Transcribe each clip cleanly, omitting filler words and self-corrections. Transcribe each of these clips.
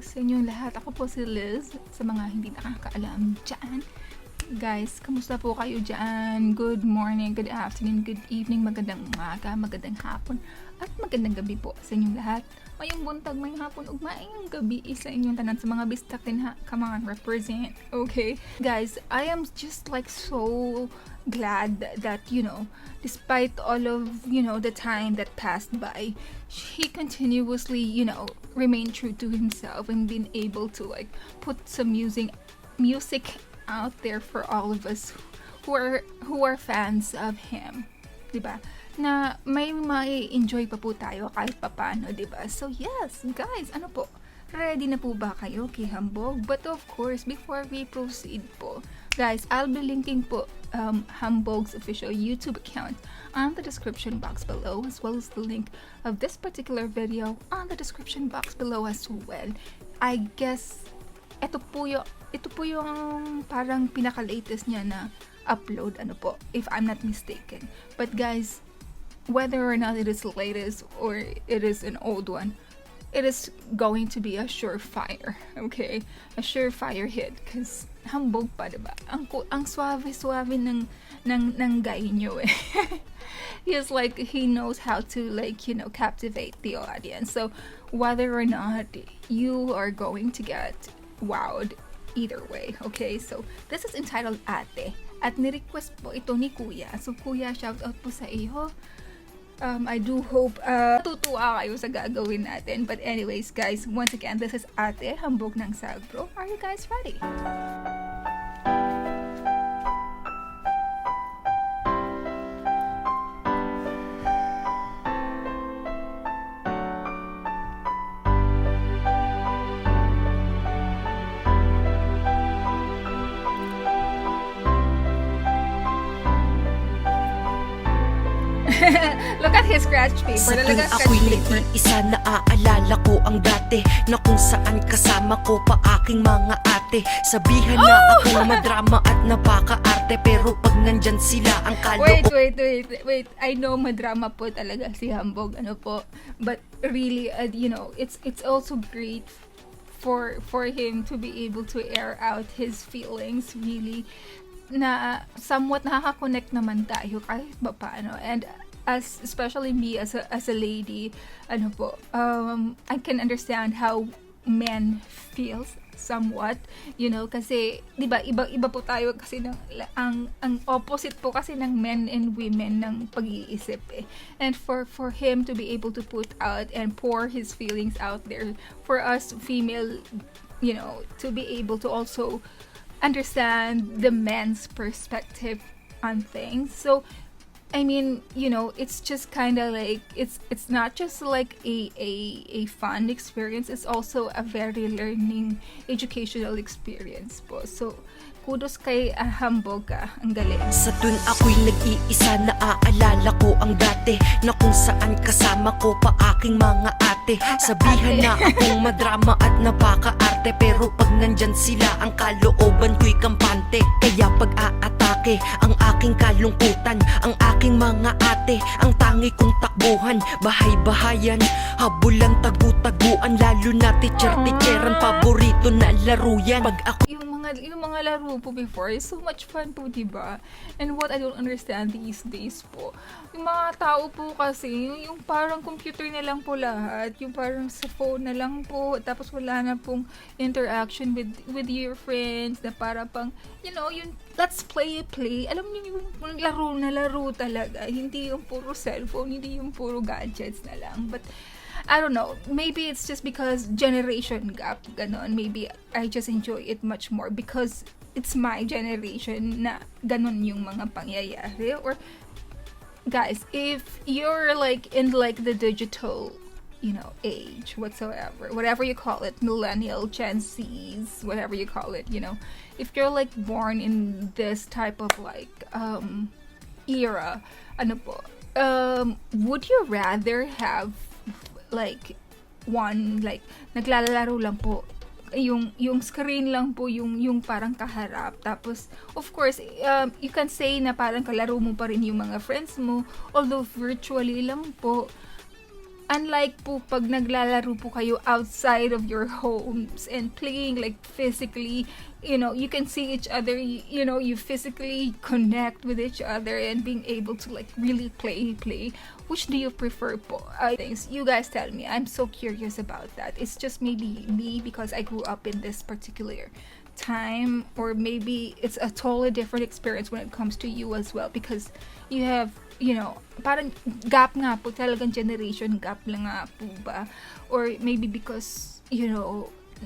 sa inyong lahat. Ako po si Liz, sa mga hindi nakakaalam dyan. Guys, kamusta po kayo dyan? Good morning, good afternoon, good evening, magandang umaga, magandang hapon, at magandang gabi po sa inyong lahat. Mayong buntag, mayong hapon, ug mayong gabi sa inyong tanan sa mga bistak din ha. Come on, represent. Okay? Guys, I am just like so glad that, despite all of, the time that passed by, he continuously, remained true to himself and been able to like put some music out there for all of us who are fans of him, diba? Na may enjoy pa po tayo kahit papano, diba? So yes, guys, ano po? Ready na po ba kayo kay Hambog? But of course, before we proceed po, guys, I'll be linking po Hambog's official YouTube account on the description box below, as well as the link of this particular video on the description box below as well. I guess ito po yung parang pinaka-latest niya na upload, if I'm not mistaken. But guys, whether or not it is the latest or it is an old one, it is going to be a surefire, okay? A surefire hit, because Hambog pa, diba? Ang suave-suave ng guy nyo eh. He's like, he knows how to captivate the audience. So, whether or not you are going to get wowed, either way, okay? So, this is entitled Ate. At ni-request po ito ni Kuya. So, Kuya, shout out po sa iyo. I do hope tutuwa kayo sa gagawin natin. But anyways, guys, once again, this is Ate, Hambog ng Sagpro. Are you guys ready? Look at his scratch paper. Sa tuwing ako'y nag-iisa, naaalala ko ang dati na kung saan kasama ko pa aking mga ate. Sabihan na ako madrama at napaka-arte, pero pag nandyan sila ang kaloob. Wait. I know madrama po talaga si Hambog, but really, it's also great for him to be able to air out his feelings, really, na somewhat nakaka-connect naman tayo kahit ba paano. And especially me as a lady, I can understand how men feels somewhat, kasi 'di ba iba po tayo kasi ang opposite po kasi ng men and women ng pag-iisip eh. And for him to be able to put out and pour his feelings out there, for us female, to be able to also understand the men's perspective on things. So I mean, it's just kind of like it's not just like a fun experience, it's also a very learning educational experience po. So kudos kay Hambog ka, ang galing. Sa tuwing ako'y nag-iisa, naaalala ko ang dati na kung saan kasama ko pa aking mga ate. Sabihan na akong madrama at napaka-arte, pero pag nandyan sila ang kalooban ko'y kampante. Kaya pag aatake ang aking kalungkutan, ang aking mga ate ang tangi kong takbuhan. Bahay-bahayan, habulan, tagu-taguan, lalo na teacher-teacheran, paborito na laro yan. Pag ako yung mga laro po before is so much fun po, diba? And what I don't understand these days po, yung mga tao po kasi, yung parang computer na lang po lahat, yung parang sa phone na lang po, tapos wala na pong interaction with your friends, na para pang, yung let's play, alam niyo yung laro na laro talaga, hindi yung puro cellphone, hindi yung puro gadgets na lang. But I don't know, maybe it's just because generation gap, ganon. Maybe I just enjoy it much more because it's my generation na ganon yung mga pangyayari. Or guys, if you're like in like the digital, age whatsoever, whatever you call it, millennial, Gen Zs, whatever you call it, if you're like born in this type of like era, would you rather have like one, like naglalaro lang po, yung screen lang po yung parang kaharap, tapos of course you can say na parang kalaro mo pa rin yung mga friends mo, although virtually lang po, unlike po pag naglalaro po kayo outside of your homes and playing like physically, you can see each other, you physically connect with each other and being able to like really play. Which do you prefer po? Things you guys tell me. I'm so curious about that. It's just maybe me because I grew up in this particular time, or maybe it's a totally different experience when it comes to you as well, because you have, parang gap nga po, talagang generation gap lang nga po ba, or maybe because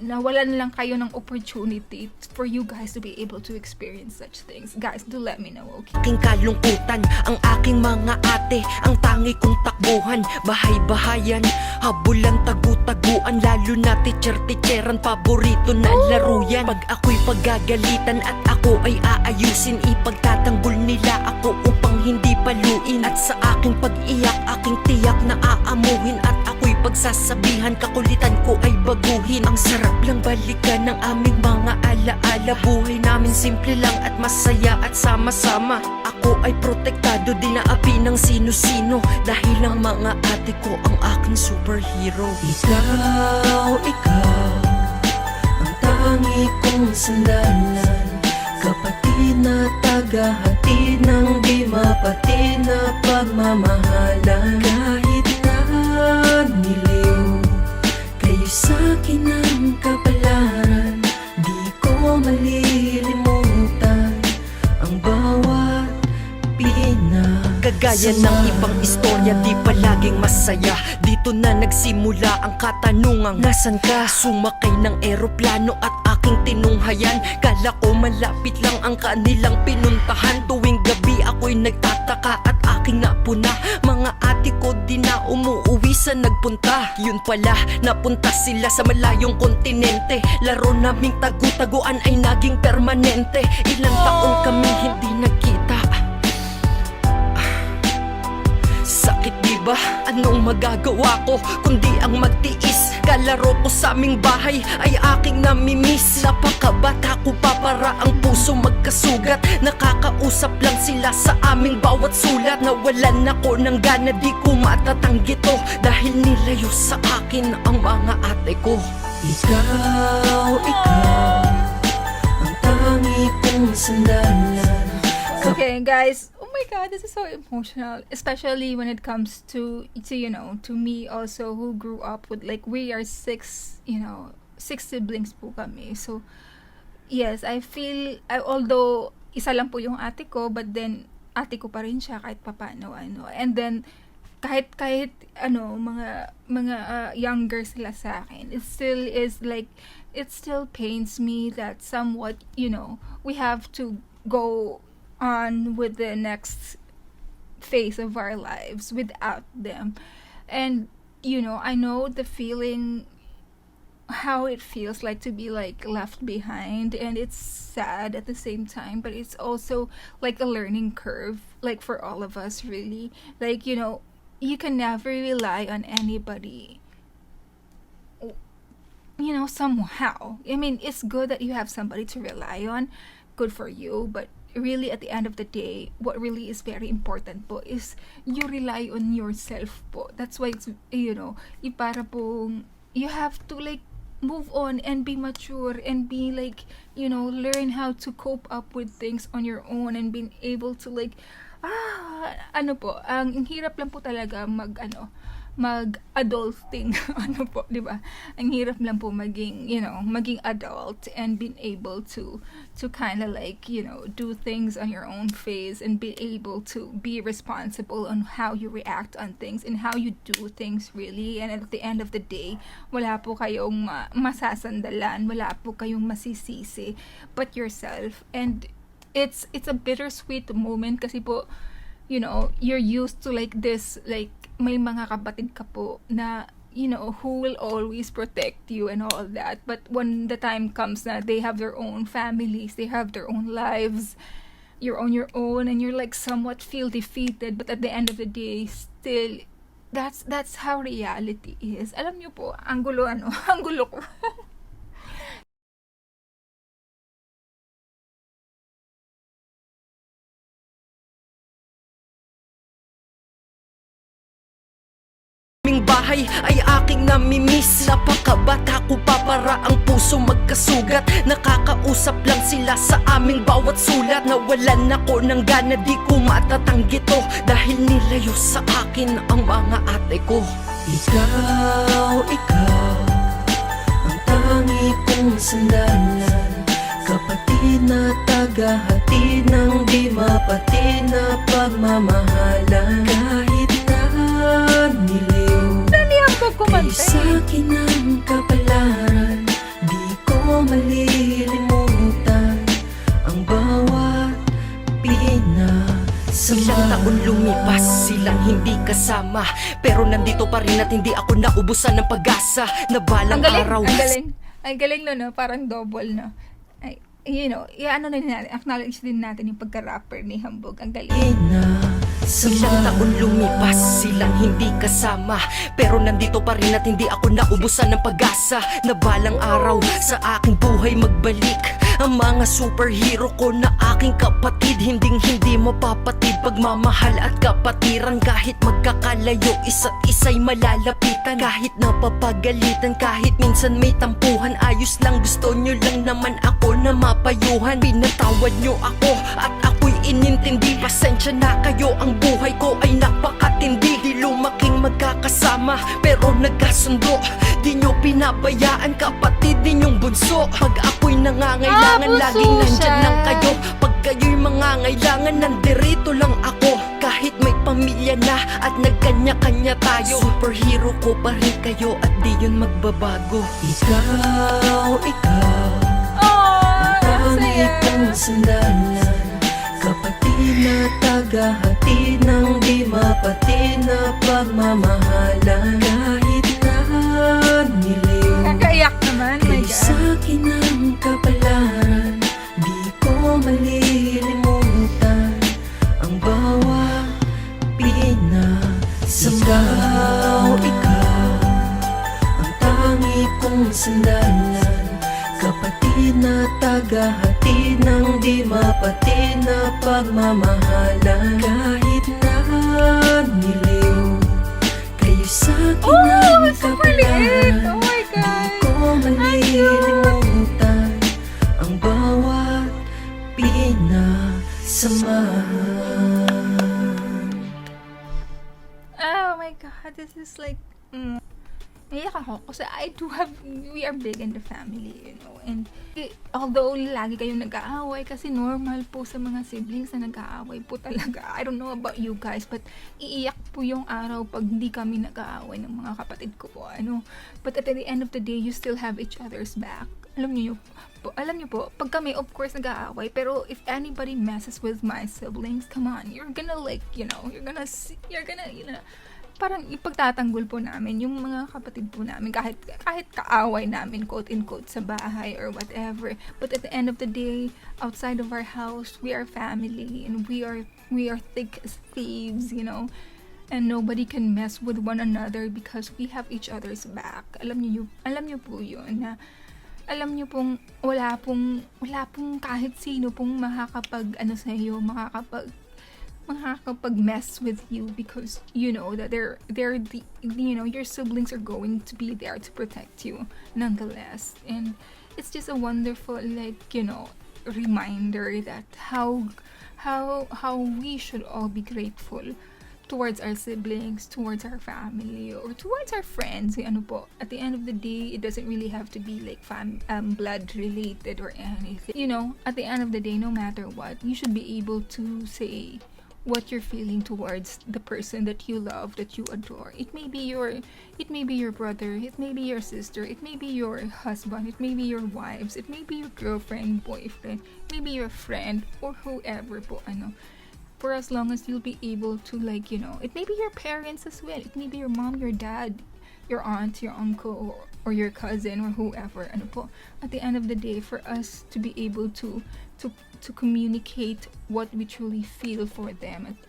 nawalan lang kayo ng opportunity for you guys to be able to experience such things. Guys, do let me know, okay? Aking kalungkutan, ang aking mga ate, ang tangi kong takbuhan, bahay-bahayan, habulan, tagu-taguan, lalo na teacher-teacheran, paborito na laro yan. Pag ako'y paggagalitan at ako ay aayusin, ipagtatanggol nila ako upang hindi paluin. At sa aking pag-iyak, aking tiyak na aamuhin, at ako'y pagsasabihan, kakulitan ko ay baguhin. Ang sarap lang balikan ng aming mga alaala, buhay namin simple lang at masaya at sama-sama. Ako ay protektado, di naapi ng sino-sino, dahil ang mga ate ko ang aking superhero. Ikaw, ang tangi kong sandalan, kapatid na tagahatid ng di mapatid na pagmamahalan. Kahit na niliw kayo sa'kin ang kapalaran, di ko malilimutan ang bawat kagaya ng ibang istorya, di palaging masaya. Dito na nagsimula ang katanungang nasan ka? Sumakay ng eroplano at aking tinunghayan, kala ko malapit lang ang kanilang pinuntahan. Tuwing gabi ako'y nagtataka at aking napuna, mga ate ko di na umuuwi sa nagpunta. Yun pala, napunta sila sa malayong kontinente. Laro naming tagu-taguan ay naging permanente. Ilang taon kami hindi nagkita. Sakit diba? Anong magagawa ko kundi ang magtiis? Kalaro ko sa aming bahay ay aking namimiss. Napakabata ko pa para ang puso magkasugat. Nakakausap lang sila sa aming bawat sulat. Nawalan ako ng gana, di ko matatanggi to, dahil nilayo sa akin ang mga ate ko. Ikaw, ang tangi kong sandalan. Okay, guys. Oh my God, this is so emotional, especially when it comes to me also, who grew up with, like, we are six siblings po kami. So yes, I feel, although isa lang po yung ate ko, but then ate ko pa rin siya kahit papano and then kahit mga younger sila sa akin, it still is like, it still pains me that somewhat we have to go on with the next phase of our lives without them. And I know the feeling, how it feels like to be like left behind, and it's sad at the same time, but it's also like a learning curve, like for all of us, really. Like, you can never rely on anybody, somehow. I mean, it's good that you have somebody to rely on, good for you, but really at the end of the day, what really is very important po is you rely on yourself po. That's why it's, para pong you have to like move on and be mature and be like, learn how to cope up with things on your own, and being able to like, ang hirap lang po talaga mag-adulting, di ba? Ang hirap lang po maging adult and being able to kind of like, do things on your own phase, and be able to be responsible on how you react on things and how you do things, really. And at the end of the day, wala po kayong masasandalan, wala po kayong masisisi but yourself. And it's a bittersweet moment kasi po, you're used to like this, like may mga kapatid ka po na who will always protect you and all that, but when the time comes na they have their own families, they have their own lives, you're on your own, and you're like somewhat feel defeated, but at the end of the day still, that's how reality is. Alam niyo po, ang gulo ko. aking bahay ay aking namimiss. Napakabata ko pa para ang puso magkasugat. Nakakausap lang sila sa aming bawat sulat. Nawalan ako ng gana, di ko matatanggi to, dahil nilayo sa akin ang mga ate ko. Ikaw ang tangi kong sandalan, kapatid na tagahatid ng di mapatid na pagmamahalan. Kahit na niliw Dali ang kayo kumanta. sa'kin ang kapalaran, di ko malilimutan ang bawat pinasama. Ilang taon lumipas, silang hindi kasama, pero nandito pa rin at hindi ako naubusan ng pag-asa na balang araw. Ang galing no, parang double no. Ay, i-ano na natin, acknowledge din natin yung pagka-rapper ni Hambog. Ang galing. Ilang taon lumipas, silang hindi kasama, pero nandito pa rin at hindi ako naubusan ng pag-asa na balang araw sa aking buhay magbalik ang mga superhero ko na aking kapatid. Hindi mapapatid pagmamahal at kapatiran. Kahit magkakalayo, isa't isa'y malalapitan. Kahit napapagalitan, kahit minsan may tampuhan, ayos lang, gusto nyo lang naman ako na mapayuhan. Pinatawad nyo ako at ako'y inintindi. Pasensya na kayo, ang buhay ko ay napakatindi. Di lumaking magkakasama pero nagkasundo. Di nyo pinabayaan, kapatid din yung bunso. Pag ako'y nangangailangan, laging nandyan lang kayo. Pag kayo'y mangangailangan, nandirito lang ako. Kahit may pamilya na at nagkanya-kanya tayo, superhero ko pa rin kayo at di yun magbabago. Ikaw ang tangi kong sandalan, kapatid na tagahatid ng di mapatid na pagmamahalan. Kahit na niliw Kakaiyak naman, my kayo God. sa'kin ang kapalaran, di ko malilimutan ang bawat pinasama. Ikaw ang tangi kong sandalan, kapatid na tagahatid ng di mapatid na pagmamahalan. Kahit na niliw kayo sa'kin ang super liit. kapalaran, Oh my di God. ko malilimutan ang bawat pinasamahan. Oh my God, this is like, naiyak ako kasi we are big in the family, and although lagi kayong nag-aaway, kasi normal po sa mga siblings na nag-aaway po talaga. I don't know about you guys, but iiyak po yung araw pag hindi kami nag-aaway ng mga kapatid ko po, but at the end of the day, you still have each other's back. Alam niyo po, pag kami, of course, nag-aaway, pero if anybody messes with my siblings, come on, you're gonna parang ipagtatanggol po namin yung mga kapatid po namin, kahit kaaway namin, quote-unquote, sa bahay or whatever. But at the end of the day, outside of our house, we are family, and we are thick as thieves, and nobody can mess with one another because we have each other's back. Alam niyo po yun, na alam niyo pong wala pong kahit sino pong makakapag-mess with you, because you know that they're your siblings are going to be there to protect you nonetheless. And it's just a wonderful reminder that how we should all be grateful towards our siblings, towards our family, or towards our friends. At the end of the day, it doesn't really have to be like blood related or anything. At the end of the day, no matter what, you should be able to say what you're feeling towards the person that you love, that you adore. It may be your brother, it may be your sister, it may be your husband, it may be your wives, it may be your girlfriend, boyfriend, maybe your friend, or whoever po, for as long as you'll be able to, it may be your parents as well, it may be your mom, your dad, your aunt, your uncle, or your cousin, or whoever. At the end of the day, for us to be able to communicate what we truly feel for them, at,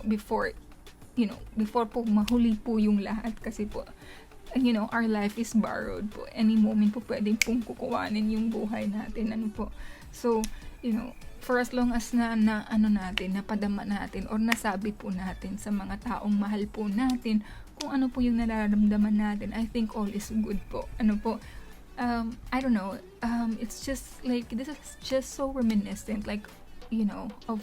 before po mahuli po yung lahat, kasi po, our life is borrowed po. Any moment po pwedeng pong kukuhanin yung buhay natin, So, for as long as napadama natin or nasabi po natin sa mga taong mahal po natin kung ano po yung nararamdaman natin, I think all is good po. Ano po, I don't know, it's just like, this is just so reminiscent, like, you know, of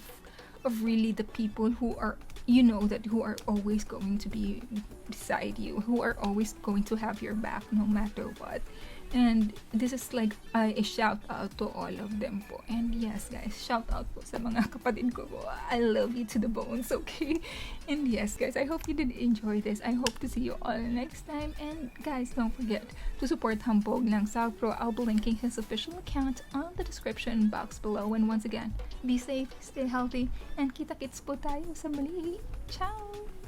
really the people who are, you know, that who are always going to be beside you, who are always going to have your back no matter what. And this is like a shout out to all of them po. And yes guys, shout out po sa mga kapatid ko po. I love you to the bones, okay? And yes guys, I hope you did enjoy this. I hope to see you all next time. And guys, don't forget to support Hambog ng Sagpro. I'll be linking his official account on the description box below. And once again, be safe, stay healthy, and kita-kits po tayo sa mali. Ciao!